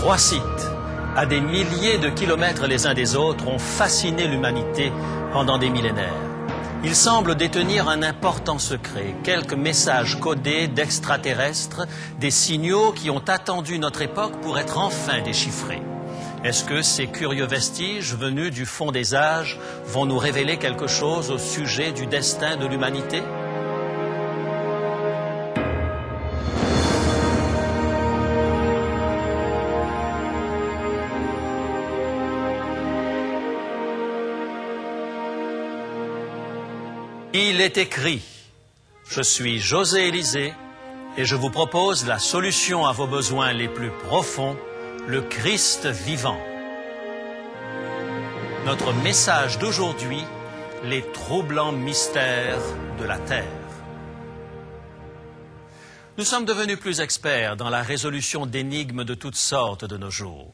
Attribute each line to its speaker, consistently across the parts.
Speaker 1: Trois sites, à des milliers de kilomètres les uns des autres, ont fasciné l'humanité pendant des millénaires. Ils semblent détenir un important secret, quelques messages codés d'extraterrestres, des signaux qui ont attendu notre époque pour être enfin déchiffrés. Est-ce que ces curieux vestiges venus du fond des âges vont nous révéler quelque chose au sujet du destin de l'humanité ? Il est écrit, je suis José Élisée et je vous propose la solution à vos besoins les plus profonds, le Christ vivant. Notre message d'aujourd'hui, les troublants mystères de la Terre. Nous sommes devenus plus experts dans la résolution d'énigmes de toutes sortes de nos jours.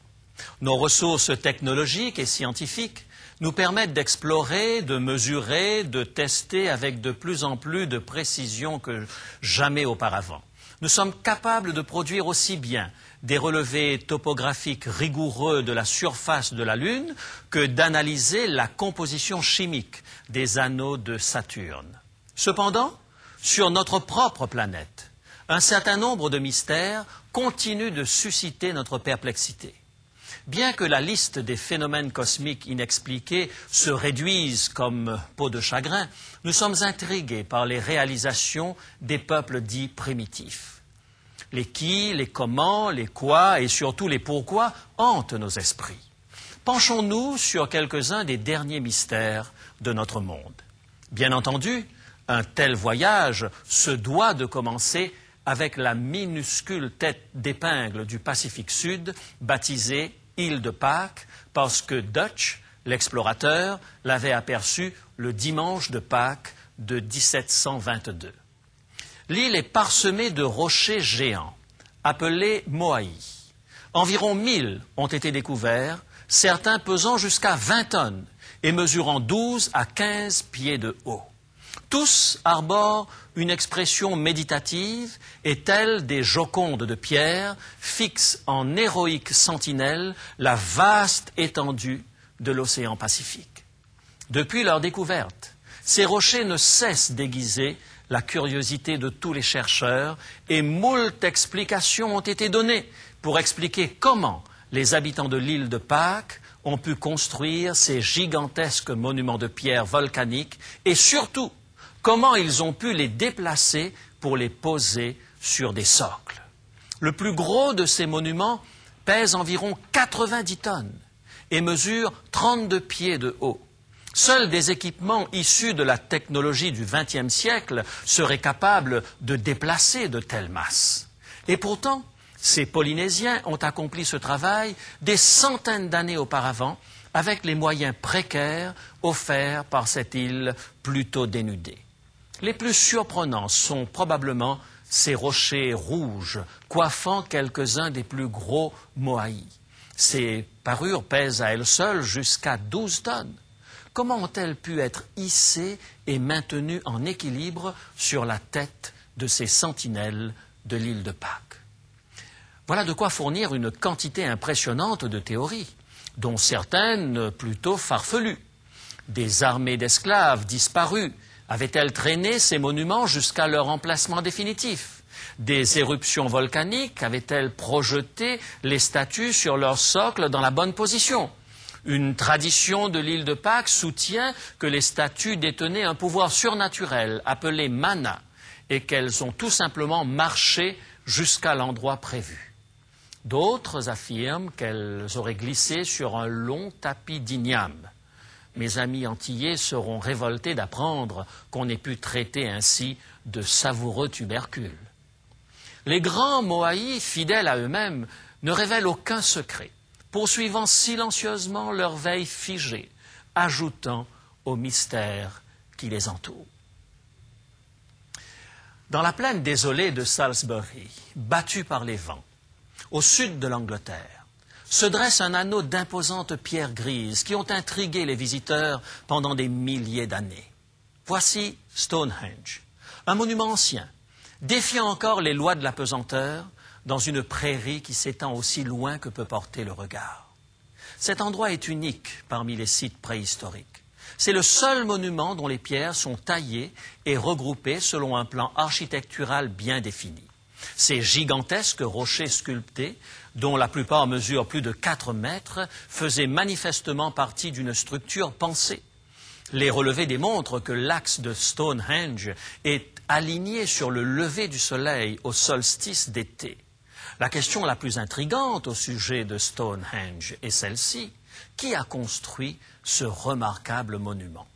Speaker 1: Nos ressources technologiques et scientifiques nous permettent d'explorer, de mesurer, de tester avec de plus en plus de précision que jamais auparavant. Nous sommes capables de produire aussi bien des relevés topographiques rigoureux de la surface de la Lune que d'analyser la composition chimique des anneaux de Saturne. Cependant, sur notre propre planète, un certain nombre de mystères continuent de susciter notre perplexité. Bien que la liste des phénomènes cosmiques inexpliqués se réduise comme peau de chagrin, nous sommes intrigués par les réalisations des peuples dits primitifs. Les qui, les comment, les quoi et surtout les pourquoi hantent nos esprits. Penchons-nous sur quelques-uns des derniers mystères de notre monde. Bien entendu, un tel voyage se doit de commencer avec la minuscule tête d'épingle du Pacifique Sud, baptisée Île de Pâques, parce que Dutch, l'explorateur, l'avait aperçue le dimanche de Pâques de 1722. L'île est parsemée de rochers géants, appelés moai. Environ 1000 ont été découverts, certains pesant jusqu'à 20 tonnes et mesurant 12 à 15 pieds de haut. Tous arborent une expression méditative et, tels des jocondes de pierre, fixent en héroïque sentinelle la vaste étendue de l'océan Pacifique. Depuis leur découverte, ces rochers ne cessent d'aiguiser la curiosité de tous les chercheurs et moult explications ont été données pour expliquer comment les habitants de l'île de Pâques ont pu construire ces gigantesques monuments de pierre volcaniques et surtout comment ils ont pu les déplacer pour les poser sur des socles. Le plus gros de ces monuments pèse environ 90 tonnes et mesure 32 pieds de haut. Seuls des équipements issus de la technologie du XXe siècle seraient capables de déplacer de telles masses. Et pourtant, ces Polynésiens ont accompli ce travail des centaines d'années auparavant avec les moyens précaires offerts par cette île plutôt dénudée. Les plus surprenants sont probablement ces rochers rouges coiffant quelques-uns des plus gros moai. Ces parures pèsent à elles seules jusqu'à 12 tonnes. Comment ont-elles pu être hissées et maintenues en équilibre sur la tête de ces sentinelles de l'île de Pâques? Voilà de quoi fournir une quantité impressionnante de théories, dont certaines plutôt farfelues. Des armées d'esclaves disparus avaient-elles traîné ces monuments jusqu'à leur emplacement définitif? Des éruptions volcaniques avaient-elles projeté les statues sur leur socle dans la bonne position? Une tradition de l'île de Pâques soutient que les statues détenaient un pouvoir surnaturel appelé mana et qu'elles ont tout simplement marché jusqu'à l'endroit prévu. D'autres affirment qu'elles auraient glissé sur un long tapis d'igname. Mes amis antillais seront révoltés d'apprendre qu'on ait pu traiter ainsi de savoureux tubercules. Les grands moai, fidèles à eux-mêmes, ne révèlent aucun secret, poursuivant silencieusement leur veille figée, ajoutant au mystère qui les entoure. Dans la plaine désolée de Salisbury, battue par les vents, au sud de l'Angleterre, se dresse un anneau d'imposantes pierres grises qui ont intrigué les visiteurs pendant des milliers d'années. Voici Stonehenge, un monument ancien, défiant encore les lois de la pesanteur, dans une prairie qui s'étend aussi loin que peut porter le regard. Cet endroit est unique parmi les sites préhistoriques. C'est le seul monument dont les pierres sont taillées et regroupées selon un plan architectural bien défini. Ces gigantesques rochers sculptés, dont la plupart mesurent plus de 4 mètres, faisaient manifestement partie d'une structure pensée. Les relevés démontrent que l'axe de Stonehenge est aligné sur le lever du soleil au solstice d'été. La question la plus intrigante au sujet de Stonehenge est celle-ci. Qui a construit ce remarquable monument?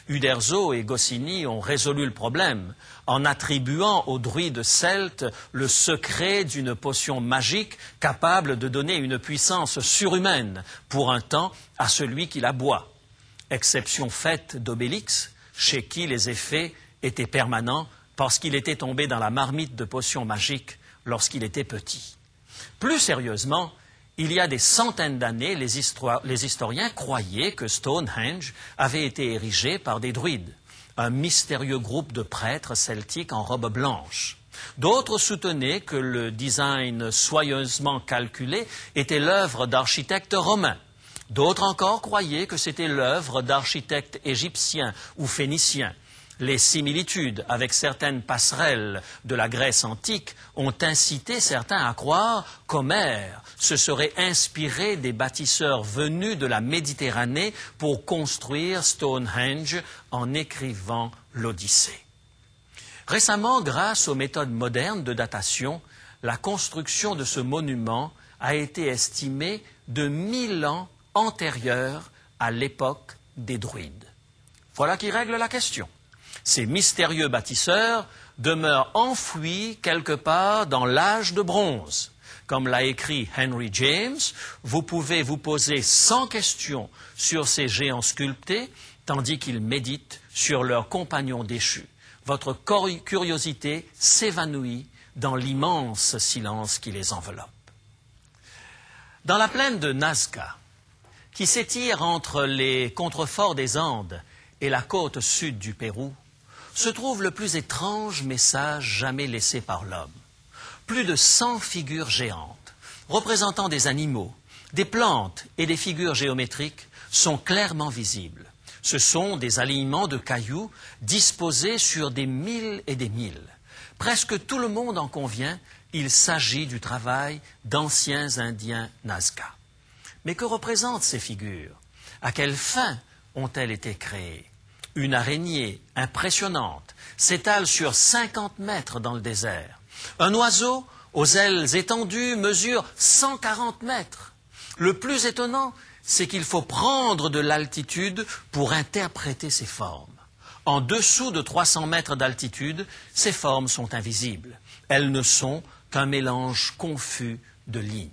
Speaker 1: Uderzo et Goscinny ont résolu le problème en attribuant aux druides celtes le secret d'une potion magique capable de donner une puissance surhumaine pour un temps à celui qui la boit. Exception faite d'Obélix, chez qui les effets étaient permanents parce qu'il était tombé dans la marmite de potions magiques lorsqu'il était petit. Plus sérieusement, il y a des centaines d'années, les historiens croyaient que Stonehenge avait été érigé par des druides, un mystérieux groupe de prêtres celtiques en robe blanche. D'autres soutenaient que le design soigneusement calculé était l'œuvre d'architectes romains. D'autres encore croyaient que c'était l'œuvre d'architectes égyptiens ou phéniciens. Les similitudes avec certaines passerelles de la Grèce antique ont incité certains à croire qu'Homère se serait inspiré des bâtisseurs venus de la Méditerranée pour construire Stonehenge en écrivant l'Odyssée. Récemment, grâce aux méthodes modernes de datation, la construction de ce monument a été estimée de 1000 ans antérieure à l'époque des druides. Voilà qui règle la question. Ces mystérieux bâtisseurs demeurent enfouis quelque part dans l'âge de bronze. Comme l'a écrit Henry James, vous pouvez vous poser sans question sur ces géants sculptés, tandis qu'ils méditent sur leurs compagnons déchus. Votre curiosité s'évanouit dans l'immense silence qui les enveloppe. Dans la plaine de Nazca, qui s'étire entre les contreforts des Andes et la côte sud du Pérou, se trouve le plus étrange message jamais laissé par l'homme. Plus de 100 figures géantes, représentant des animaux, des plantes et des figures géométriques, sont clairement visibles. Ce sont des alignements de cailloux disposés sur des milles et des milles. Presque tout le monde en convient, il s'agit du travail d'anciens Indiens Nazca. Mais que représentent ces figures? À quelle fin ont-elles été créées? Une araignée impressionnante s'étale sur 50 mètres dans le désert. Un oiseau aux ailes étendues mesure 140 mètres. Le plus étonnant, c'est qu'il faut prendre de l'altitude pour interpréter ces formes. En dessous de 300 mètres d'altitude, ces formes sont invisibles. Elles ne sont qu'un mélange confus de lignes.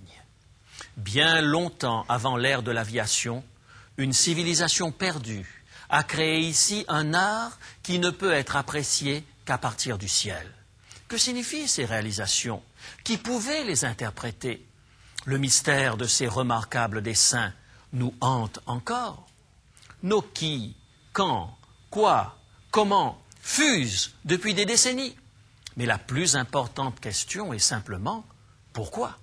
Speaker 1: Bien longtemps avant l'ère de l'aviation, une civilisation perdue a créé ici un art qui ne peut être apprécié qu'à partir du ciel. Que signifient ces réalisations? Qui pouvait les interpréter? Le mystère de ces remarquables dessins nous hante encore. Nos qui, quand, quoi, comment fusent depuis des décennies. Mais la plus importante question est simplement pourquoi?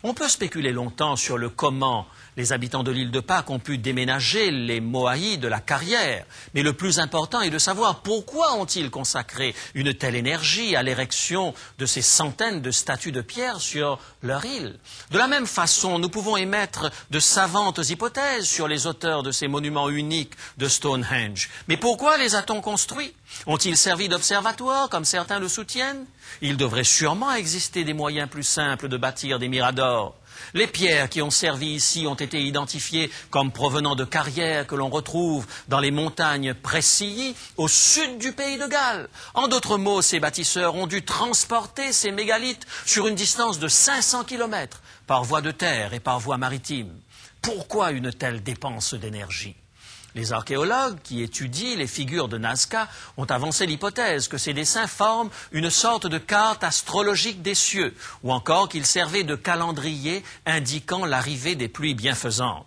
Speaker 1: On peut spéculer longtemps sur le comment les habitants de l'île de Pâques ont pu déménager les Moaïs de la carrière. Mais le plus important est de savoir pourquoi ont-ils consacré une telle énergie à l'érection de ces centaines de statues de pierre sur leur île. De la même façon, nous pouvons émettre de savantes hypothèses sur les auteurs de ces monuments uniques de Stonehenge. Mais pourquoi les a-t-on construits? Ont-ils servi d'observatoire, comme certains le soutiennent? Il devrait sûrement exister des moyens plus simples de bâtir des miradors. Les pierres qui ont servi ici ont été identifiées comme provenant de carrières que l'on retrouve dans les montagnes Pressilli, au sud du pays de Galles. En d'autres mots, ces bâtisseurs ont dû transporter ces mégalithes sur une distance de 500 km par voie de terre et par voie maritime. Pourquoi une telle dépense d'énergie? Les archéologues qui étudient les figures de Nazca ont avancé l'hypothèse que ces dessins forment une sorte de carte astrologique des cieux, ou encore qu'ils servaient de calendrier indiquant l'arrivée des pluies bienfaisantes.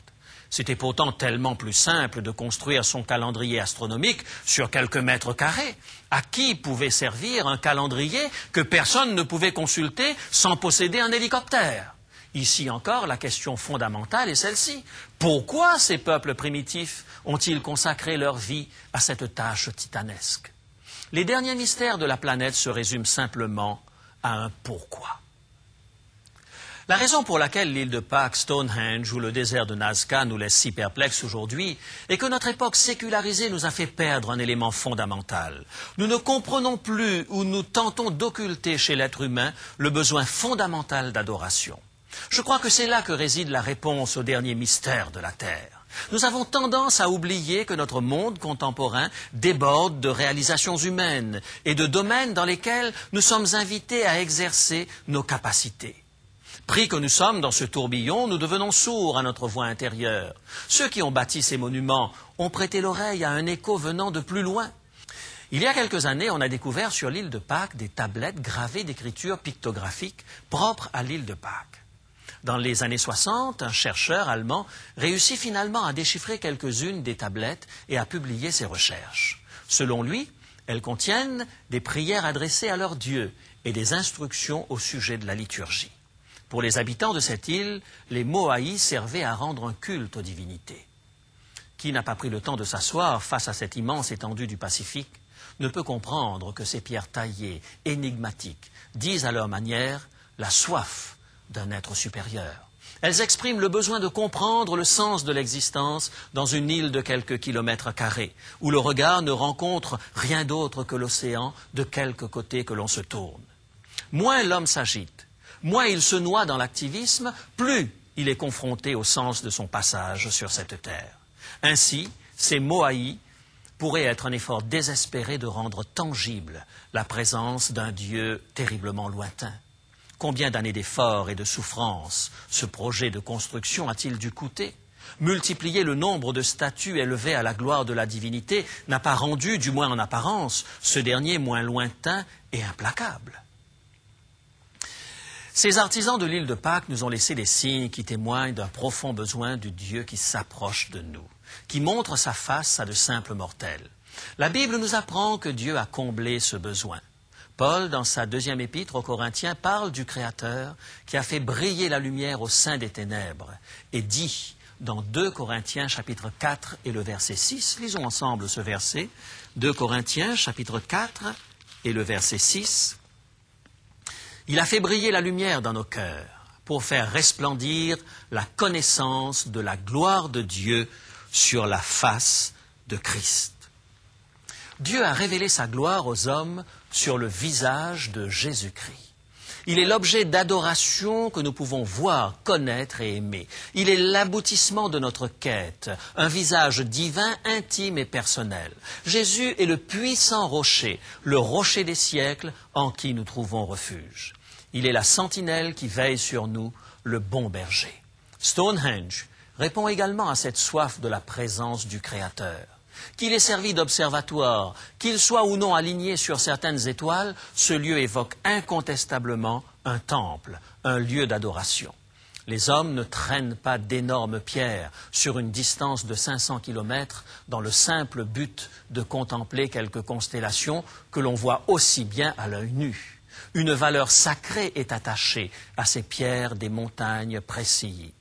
Speaker 1: C'était pourtant tellement plus simple de construire son calendrier astronomique sur quelques mètres carrés. À qui pouvait servir un calendrier que personne ne pouvait consulter sans posséder un hélicoptère? Ici encore, la question fondamentale est celle-ci. Pourquoi ces peuples primitifs ont-ils consacré leur vie à cette tâche titanesque? Les derniers mystères de la planète se résument simplement à un pourquoi. La raison pour laquelle l'île de Pâques, Stonehenge ou le désert de Nazca nous laissent si perplexes aujourd'hui est que notre époque sécularisée nous a fait perdre un élément fondamental. Nous ne comprenons plus ou nous tentons d'occulter chez l'être humain le besoin fondamental d'adoration. Je crois que c'est là que réside la réponse au dernier mystère de la Terre. Nous avons tendance à oublier que notre monde contemporain déborde de réalisations humaines et de domaines dans lesquels nous sommes invités à exercer nos capacités. Pris que nous sommes dans ce tourbillon, nous devenons sourds à notre voix intérieure. Ceux qui ont bâti ces monuments ont prêté l'oreille à un écho venant de plus loin. Il y a quelques années, on a découvert sur l'île de Pâques des tablettes gravées d'écritures pictographiques propres à l'île de Pâques. Dans les années 60, un chercheur allemand réussit finalement à déchiffrer quelques-unes des tablettes et à publier ses recherches. Selon lui, elles contiennent des prières adressées à leur Dieu et des instructions au sujet de la liturgie. Pour les habitants de cette île, les Moai servaient à rendre un culte aux divinités. Qui n'a pas pris le temps de s'asseoir face à cette immense étendue du Pacifique ne peut comprendre que ces pierres taillées, énigmatiques, disent à leur manière la soif d'un être supérieur. Elles expriment le besoin de comprendre le sens de l'existence dans une île de quelques kilomètres carrés, où le regard ne rencontre rien d'autre que l'océan de quelque côté que l'on se tourne. Moins l'homme s'agite, moins il se noie dans l'activisme, plus il est confronté au sens de son passage sur cette terre. Ainsi, ces Moai pourraient être un effort désespéré de rendre tangible la présence d'un Dieu terriblement lointain. Combien d'années d'efforts et de souffrances ce projet de construction a-t-il dû coûter? Multiplier le nombre de statues élevées à la gloire de la divinité n'a pas rendu, du moins en apparence, ce dernier moins lointain et implacable. Ces artisans de l'île de Pâques nous ont laissé des signes qui témoignent d'un profond besoin du Dieu qui s'approche de nous, qui montre sa face à de simples mortels. La Bible nous apprend que Dieu a comblé ce besoin. Paul, dans sa deuxième épître aux Corinthiens, parle du Créateur qui a fait briller la lumière au sein des ténèbres et dit dans 2 Corinthiens chapitre 4 et le verset 6, lisons ensemble ce verset, 2 Corinthiens chapitre 4 et le verset 6, « Il a fait briller la lumière dans nos cœurs pour faire resplendir la connaissance de la gloire de Dieu sur la face de Christ. » Dieu a révélé sa gloire aux hommes sur le visage de Jésus-Christ. Il est l'objet d'adoration que nous pouvons voir, connaître et aimer. Il est l'aboutissement de notre quête, un visage divin, intime et personnel. Jésus est le puissant rocher, le rocher des siècles en qui nous trouvons refuge. Il est la sentinelle qui veille sur nous, le bon berger. Stonehenge répond également à cette soif de la présence du Créateur. Qu'il ait servi d'observatoire, qu'il soit ou non aligné sur certaines étoiles, ce lieu évoque incontestablement un temple, un lieu d'adoration. Les hommes ne traînent pas d'énormes pierres sur une distance de 500 kilomètres dans le simple but de contempler quelques constellations que l'on voit aussi bien à l'œil nu. Une valeur sacrée est attachée à ces pierres des montagnes précilles.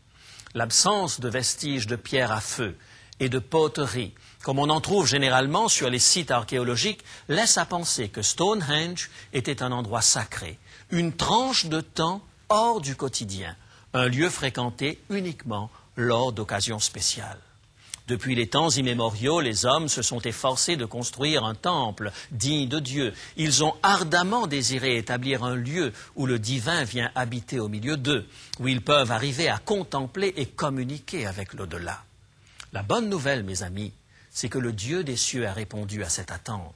Speaker 1: L'absence de vestiges de pierres à feu et de poterie, comme on en trouve généralement sur les sites archéologiques, laisse à penser que Stonehenge était un endroit sacré, une tranche de temps hors du quotidien, un lieu fréquenté uniquement lors d'occasions spéciales. Depuis les temps immémoriaux, les hommes se sont efforcés de construire un temple digne de Dieu. Ils ont ardemment désiré établir un lieu où le divin vient habiter au milieu d'eux, où ils peuvent arriver à contempler et communiquer avec l'au-delà. La bonne nouvelle, mes amis, c'est que le Dieu des cieux a répondu à cette attente.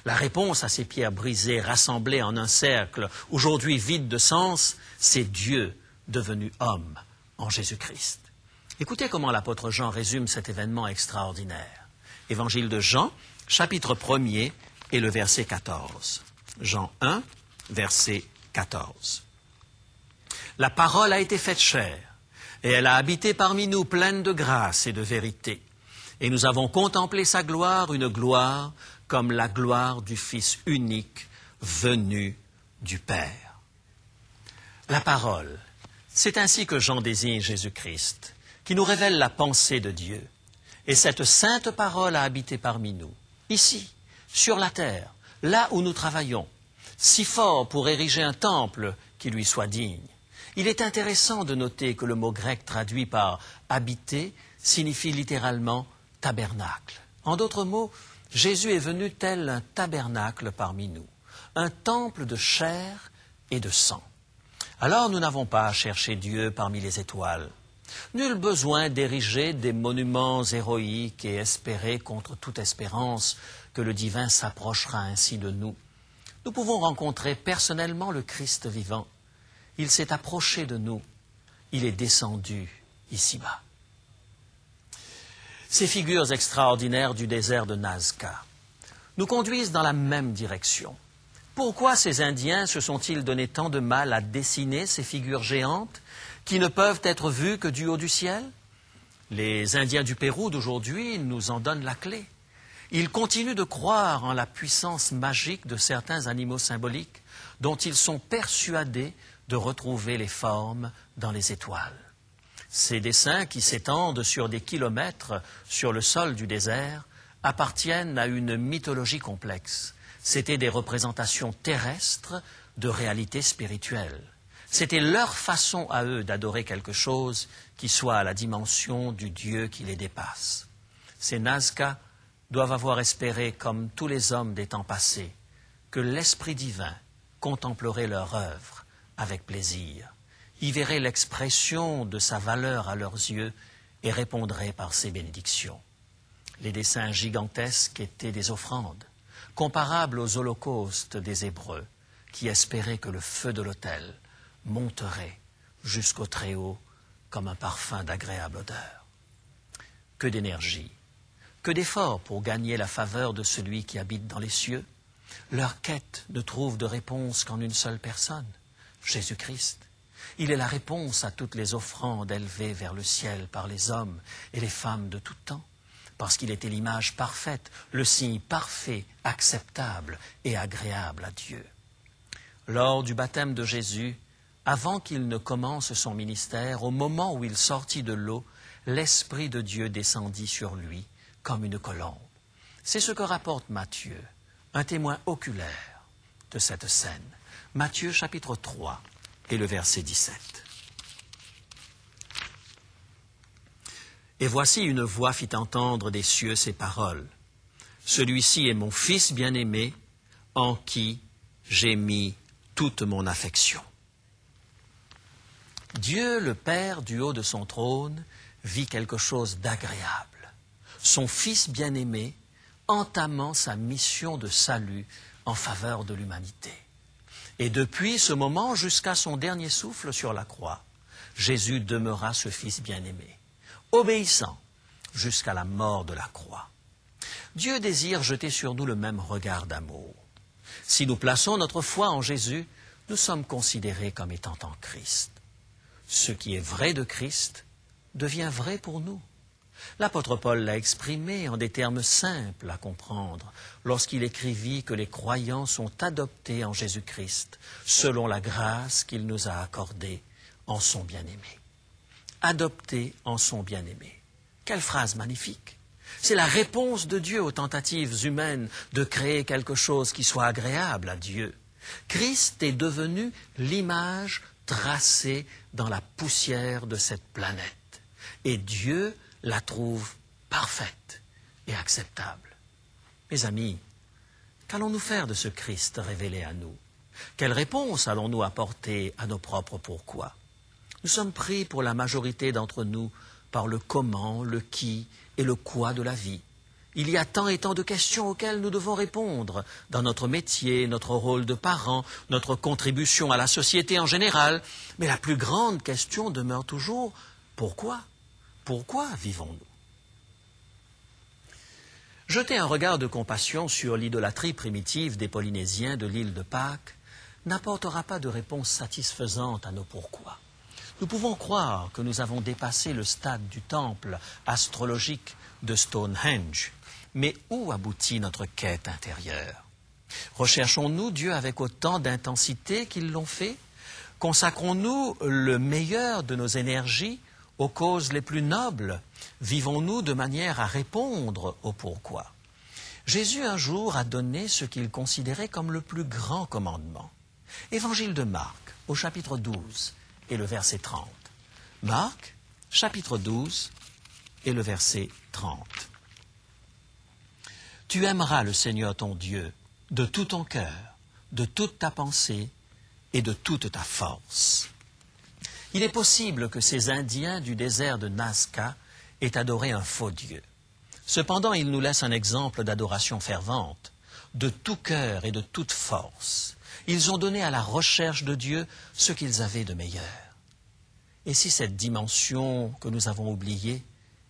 Speaker 1: La réponse à ces pierres brisées, rassemblées en un cercle, aujourd'hui vides de sens, c'est Dieu devenu homme en Jésus-Christ. Écoutez comment l'apôtre Jean résume cet événement extraordinaire. Évangile de Jean, chapitre 1er et le verset 14. Jean 1, verset 14. « La parole a été faite chair. Et elle a habité parmi nous pleine de grâce et de vérité. Et nous avons contemplé sa gloire, une gloire comme la gloire du Fils unique venu du Père. La parole, c'est ainsi que Jean désigne Jésus-Christ, qui nous révèle la pensée de Dieu. Et cette sainte parole a habité parmi nous, ici, sur la terre, là où nous travaillons, si fort pour ériger un temple qui lui soit digne. Il est intéressant de noter que le mot grec traduit par « habiter » signifie littéralement « tabernacle ». En d'autres mots, Jésus est venu tel un tabernacle parmi nous, un temple de chair et de sang. Alors nous n'avons pas à chercher Dieu parmi les étoiles. Nul besoin d'ériger des monuments héroïques et espérer contre toute espérance que le divin s'approchera ainsi de nous. Nous pouvons rencontrer personnellement le Christ vivant. Il s'est approché de nous. Il est descendu ici-bas. Ces figures extraordinaires du désert de Nazca nous conduisent dans la même direction. Pourquoi ces Indiens se sont-ils donné tant de mal à dessiner ces figures géantes qui ne peuvent être vues que du haut du ciel? Les Indiens du Pérou d'aujourd'hui nous en donnent la clé. Ils continuent de croire en la puissance magique de certains animaux symboliques dont ils sont persuadés de retrouver les formes dans les étoiles. Ces dessins qui s'étendent sur des kilomètres sur le sol du désert appartiennent à une mythologie complexe. C'étaient des représentations terrestres de réalités spirituelles. C'était leur façon à eux d'adorer quelque chose qui soit à la dimension du Dieu qui les dépasse. Ces Nazca doivent avoir espéré, comme tous les hommes des temps passés, que l'Esprit divin contemplerait leur œuvre avec plaisir, y verrait l'expression de sa valeur à leurs yeux et répondrait par ses bénédictions. Les dessins gigantesques étaient des offrandes, comparables aux holocaustes des Hébreux, qui espéraient que le feu de l'autel monterait jusqu'au Très-Haut comme un parfum d'agréable odeur. Que d'énergie, que d'efforts pour gagner la faveur de celui qui habite dans les cieux. Leur quête ne trouve de réponse qu'en une seule personne, Jésus-Christ. Il est la réponse à toutes les offrandes élevées vers le ciel par les hommes et les femmes de tout temps, parce qu'il était l'image parfaite, le signe parfait, acceptable et agréable à Dieu. Lors du baptême de Jésus, avant qu'il ne commence son ministère, au moment où il sortit de l'eau, l'Esprit de Dieu descendit sur lui comme une colombe. C'est ce que rapporte Matthieu, un témoin oculaire de cette scène. Matthieu chapitre 3 et le verset 17. Et voici une voix fit entendre des cieux ces paroles. Celui-ci est mon Fils bien-aimé, en qui j'ai mis toute mon affection. Dieu, le Père, du haut de son trône, vit quelque chose d'agréable. Son Fils bien-aimé entamant sa mission de salut en faveur de l'humanité. Et depuis ce moment jusqu'à son dernier souffle sur la croix, Jésus demeura ce Fils bien-aimé, obéissant jusqu'à la mort de la croix. Dieu désire jeter sur nous le même regard d'amour. Si nous plaçons notre foi en Jésus, nous sommes considérés comme étant en Christ. Ce qui est vrai de Christ devient vrai pour nous. L'apôtre Paul l'a exprimé en des termes simples à comprendre lorsqu'il écrivit que les croyants sont adoptés en Jésus-Christ selon la grâce qu'il nous a accordée en son bien-aimé. Adoptés en son bien-aimé. Quelle phrase magnifique! C'est la réponse de Dieu aux tentatives humaines de créer quelque chose qui soit agréable à Dieu. Christ est devenu l'image tracée dans la poussière de cette planète. Et Dieu la trouve parfaite et acceptable. Mes amis, qu'allons-nous faire de ce Christ révélé à nous? Quelle réponse allons-nous apporter à nos propres pourquoi? Nous sommes pris pour la majorité d'entre nous par le comment, le qui et le quoi de la vie. Il y a tant et tant de questions auxquelles nous devons répondre dans notre métier, notre rôle de parents, notre contribution à la société en général. Mais la plus grande question demeure toujours « Pourquoi ? Pourquoi vivons-nous » Jeter un regard de compassion sur l'idolâtrie primitive des Polynésiens de l'île de Pâques n'apportera pas de réponse satisfaisante à nos pourquoi. Nous pouvons croire que nous avons dépassé le stade du temple astrologique de Stonehenge, mais où aboutit notre quête intérieure? Recherchons-nous Dieu avec autant d'intensité qu'ils l'ont fait? Consacrons-nous le meilleur de nos énergies aux causes les plus nobles? Vivons-nous de manière à répondre au pourquoi? Jésus un jour a donné ce qu'il considérait comme le plus grand commandement. Évangile de Marc, au chapitre 12 et le verset 30. Marc, chapitre 12 et le verset 30. Tu aimeras le Seigneur ton Dieu de tout ton cœur, de toute ta pensée et de toute ta force. Il est possible que ces Indiens du désert de Nazca aient adoré un faux Dieu. Cependant, il nous laisse un exemple d'adoration fervente, de tout cœur et de toute force. Ils ont donné à la recherche de Dieu ce qu'ils avaient de meilleur. Et si cette dimension que nous avons oubliée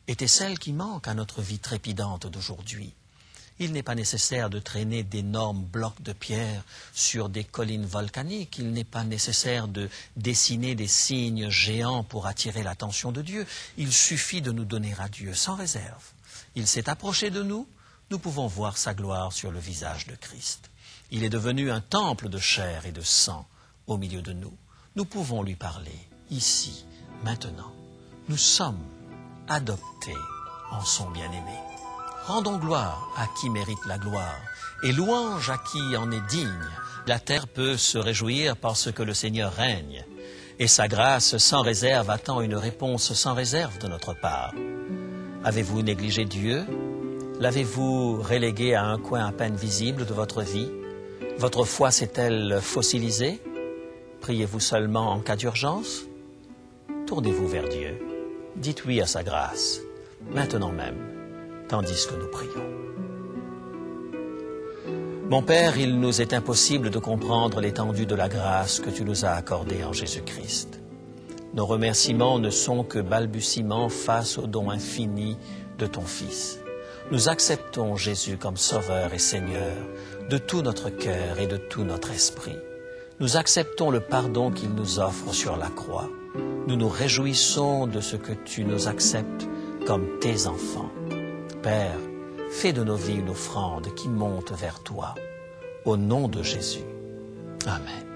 Speaker 1: était celle qui manque à notre vie trépidante d'aujourd'hui? Il n'est pas nécessaire de traîner d'énormes blocs de pierre sur des collines volcaniques. Il n'est pas nécessaire de dessiner des signes géants pour attirer l'attention de Dieu. Il suffit de nous donner à Dieu sans réserve. Il s'est approché de nous, nous pouvons voir sa gloire sur le visage de Christ. Il est devenu un temple de chair et de sang au milieu de nous. Nous pouvons lui parler, ici, maintenant. Nous sommes adoptés en son bien-aimé. Rendons gloire à qui mérite la gloire et louange à qui en est digne. La terre peut se réjouir parce que le Seigneur règne et sa grâce sans réserve attend une réponse sans réserve de notre part. Avez-vous négligé Dieu? L'avez-vous relégué à un coin à peine visible de votre vie? Votre foi s'est-elle fossilisée? Priez-vous seulement en cas d'urgence? Tournez-vous vers Dieu. Dites oui à sa grâce, maintenant même, tandis que nous prions. Mon Père, il nous est impossible de comprendre l'étendue de la grâce que tu nous as accordée en Jésus-Christ. Nos remerciements ne sont que balbutiements face au don infini de ton Fils. Nous acceptons Jésus comme Sauveur et Seigneur de tout notre cœur et de tout notre esprit. Nous acceptons le pardon qu'il nous offre sur la croix. Nous nous réjouissons de ce que tu nous acceptes comme tes enfants. Père, fais de nos vies une offrande qui monte vers toi. Au nom de Jésus. Amen.